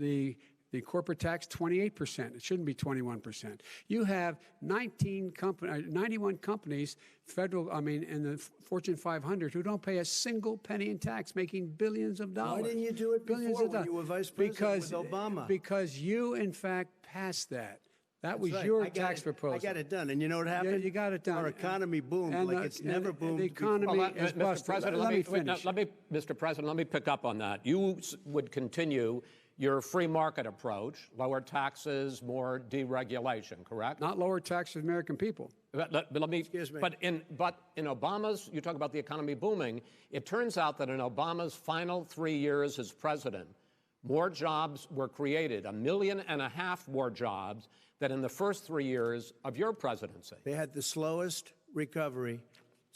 the corporate tax, 28%. It shouldn't be 21%. You have 91 companies, in the Fortune 500, who don't pay a single penny in tax, making billions of dollars. Why didn't you do it before when you were vice president with Obama? Because you, in fact, passed that. That was right. your tax proposal. I got it done. And you know what happened? Yeah, you got it done. Our economy boomed like it's never boomed The economy is busted. Mr. President, Mr. President, let me pick up on that. You would continue your free market approach, lower taxes, more deregulation, correct? Not lower taxes for American people. But let me. Excuse me. But in Obama's, you talk about the economy booming. It turns out that in Obama's final 3 years as president, more jobs were created, 1.5 million more jobs than in the first 3 years of your presidency. They had the slowest recovery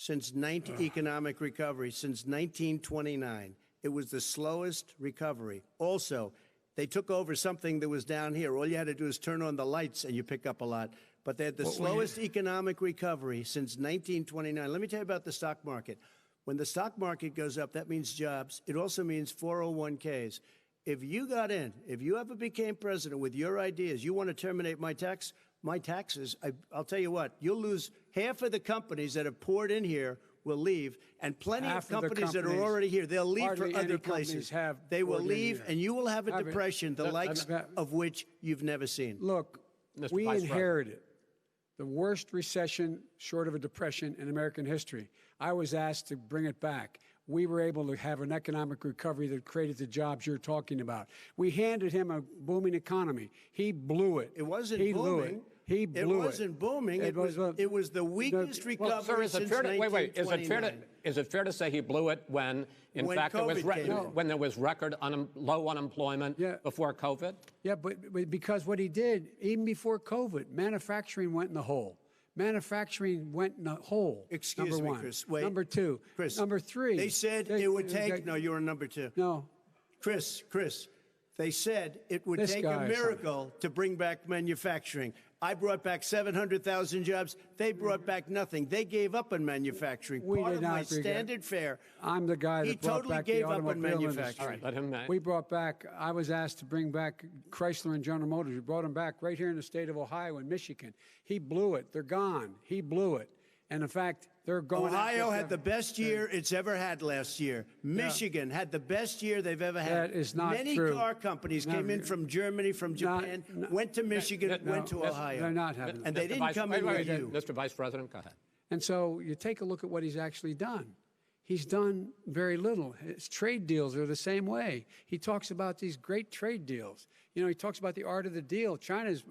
economic recovery since 1929. It was the slowest recovery. Also, they took over something that was down here. All you had to do is turn on the lights and you pick up a lot. But they had the slowest economic recovery since 1929. Let me tell you about the stock market. When the stock market goes up, that means jobs. It also means 401ks. If you got in, if you ever became president with your ideas, you want to terminate my taxes, I'll tell you what, you'll lose half of the companies that have poured in here will leave, and plenty of companies that are already here, they'll leave for other places. They will leave, and you will have a depression, the likes of which you've never seen. Look, we inherited the worst recession short of a depression in American history. I was asked to bring it back. We were able to have an economic recovery that created the jobs you're talking about. We handed him a booming economy. He blew it. It wasn't booming. Blew it. He blew it. It wasn't booming. It was the weakest recovery since 1929. Is it fair to say he blew it when fact, there was record low unemployment before COVID? Yeah, but because what he did, even before COVID, manufacturing went in the hole. Manufacturing went in the hole. Excuse me, Chris. Wait. Number two. Chris. Number three. They said it would take. No, you were number two. No. Chris. They said it would take a miracle to bring back manufacturing. I brought back 700,000 jobs. They brought back nothing. They gave up on manufacturing. Part of my standard fare. I'm the guy that brought back the automobile industry. All right, let him. We brought back. I was asked to bring back Chrysler and General Motors. We brought them back right here in the state of Ohio and Michigan. He blew it. They're gone. He blew it. And in fact, they're going. Ohio had the best year it's ever had last year. Michigan had the best year they've ever had. That is not true. Many car companies came in from Germany, from Japan, went to Michigan, went to Ohio. They're not having and they didn't come in with you. Mr. Vice President, go ahead. And so you take a look at what he's actually done. He's done very little. His trade deals are the same way. He talks about these great trade deals. You know, he talks about the art of the deal. China's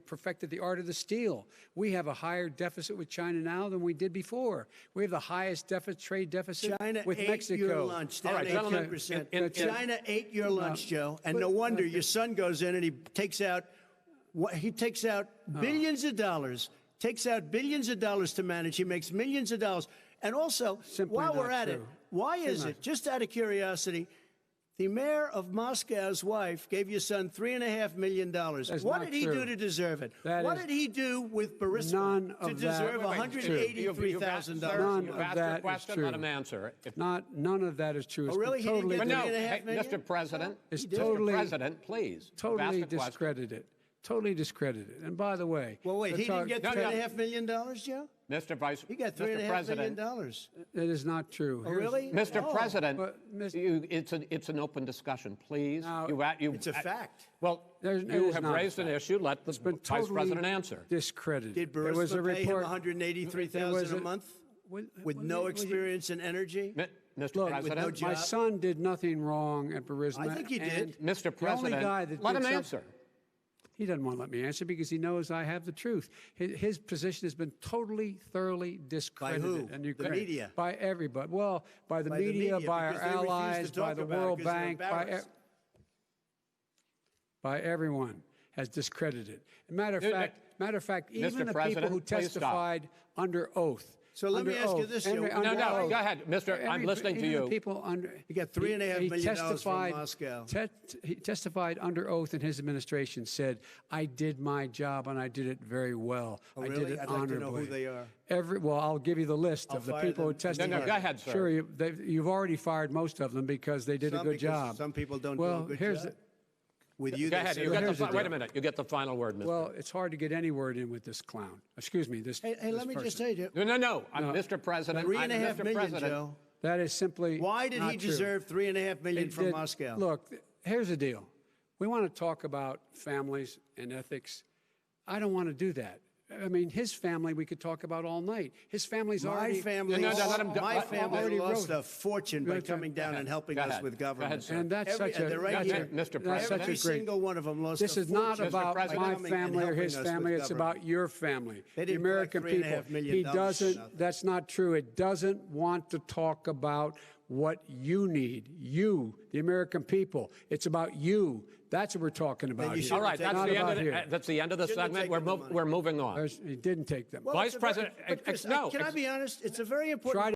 perfected the art of the steal. We have a higher deficit with China now than we did before. We have the highest trade deficit with Mexico. China ate your lunch, down 18%. China ate your lunch, Joe, and no wonder your son goes in and he takes out billions of dollars, to manage. He makes millions of dollars. And also, while we're at it, why is it, just out of curiosity, the mayor of Moscow's wife gave your son $3.5 million. What did he do to deserve it? What did he do with Burisma to deserve $183,000? None of that is true. Let him answer. None of that is true. Oh, really? He didn't get $3.5 million? Mr. President, Mr. President, please. Totally discredited. Totally discredited. And by the way, well, wait, he didn't get $3.5 million, Joe? Mr. Vice, he got $3.5 million. It is not true. Oh, really? Mr. President, it's an open discussion, please. It's a fact. Well, you have raised an issue. Let the Vice President answer. Discredited. Did Burisma pay him $183,000 a month with no experience in energy? Mr. President, my son did nothing wrong at Burisma. I think he did. Mr. President, let him answer. He doesn't want to let me answer because he knows I have the truth. His position has been totally, thoroughly discredited. By who? The media? By everybody. Well, by the media, by our allies, by the World Bank, by everyone has discredited. Matter of fact, even the people who testified under oath. So let me ask you this, Joe. No, go ahead, Mr. I'm listening to you. He got $3.5 million from Moscow. He testified under oath in his administration, said, I did my job and I did it very well. Oh, I really? did it I'd honorably. Like to know who they are. Well, I'll give you the list of the people who testified. No, go ahead, sir. Sure, you've already fired most of them because they did a good job. Some people don't do a good job. With you, Go they ahead. say- You get Here's the wait a deal. minute. You get the final word, Mr. Well, it's hard to get any word in with this clown. Excuse me, this. Hey, this let me just person. say, Joe, No. Mr. President. $3.5 Mr. million, President. Joe. That is simply Why did he not true. deserve $3.5 million It from did- Moscow? Look, here's the deal. We want to talk about families and ethics. I don't want to do that. I mean, his family we could talk about all night. His family's My already. family, No, let him go. my family Already lost wrote a fortune by Go coming down and helping Go us ahead. with Go ahead, government. sir. And that's Every- such a they're right that's here. a- Mr. that's President. such a Every great. single one of them lost This a is not fortune about President. my coming and family or helping his us with family. It's government. about your family, They the didn't American collect people. $3.5 million He for doesn't. nothing. That's not true. It doesn't want to talk about what you need. You, the American people. It's about you. That's what we're talking about you here. should All right, Not that's the end of the Shouldn't have segment. taken the money. We're moving on. He didn't take them. Well, Vice it's a very- President, but Chris, no, can I be honest? It's a very important. Try to